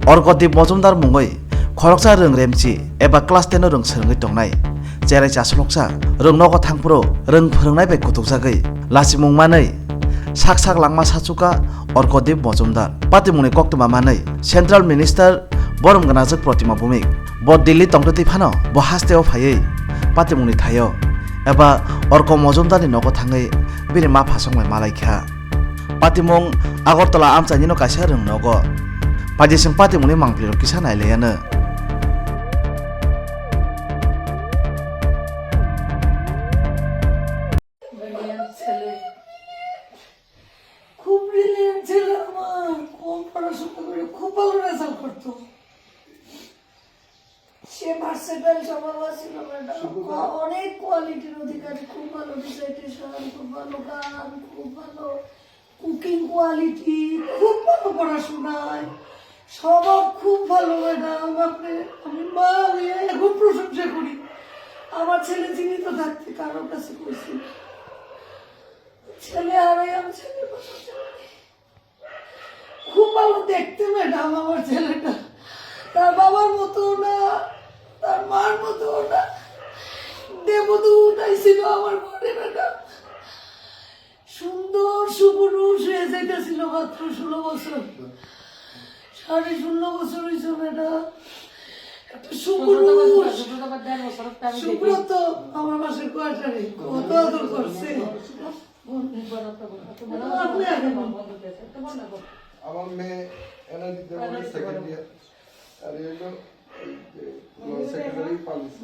अर्गदीप मजुमदार मुङै खरकसा रों रेमचि एबा क्लास 10 रों सोलोंङै दंनाय जेरै जासलकसा रों नगो थांप्रो रों फोरोंनाय बै गथ'जागै लासि मुंमानै sak sak langma sachuka Argadeep Majumdar पाति मुंनि कक्तमा मानै सेन्ट्रेल मिनिस्टार बरम गनाजक प्रतिमा भूमिक ब दिल्ली तंगतै फानो ब हास्तेआव फायै पाति मुंनि थायो एबा अर्क मजुमदारनि नगो थाङै बिनि मा फासंनाय मालायखा पाति मुं आगरतला आमचानिनो कासिया रों नगो पाजिसिं पाति मुंनि मांप्लिरो किसा नायलायानो খুব ব্রিলিয়েন্ট ছিল আমার কম পড়াশোনা করে খুব ভালো রেজাল্ট করতো সে ভার্সেটাইল স্বভাব ছিল অনেক কোয়ালিটির অধিকারী খুব ভালো ডিসাইটেশন খুব ভালো গান খুব ভালো কুকিং কোয়ালিটি খুব ভালো পড়াশোনায় স্বভাব খুব ভালো ম্যাডাম আমি মা হয়ে এখন প্রশংসা করি আমার ছেলে জীবিত থাকতে কারোর কাছে কইছি ছেলে হারাই আমি ছেলের প্রশংসা করি খুব ভালো দেখতে ম্যাডাম আমার ছেলেটা তার বাবার মতো না তার মার মতো না দেবদূতাই ছিল আমার ঘরে ম্যাডাম সুন্দর সুপুরুষ হয়ে যাইতেছিল মাত্র 16 বছর 16.5 বছর হয়েছে ম্যাডাম একটা সুপুরুষ সুব্রত আমার মাসের কোয়ার্টারে কত আদর করছে আমার মেয়ে এনআরজিতে সেকেন্ড ইয়ার আর এই সেক্রেটারি পালিশ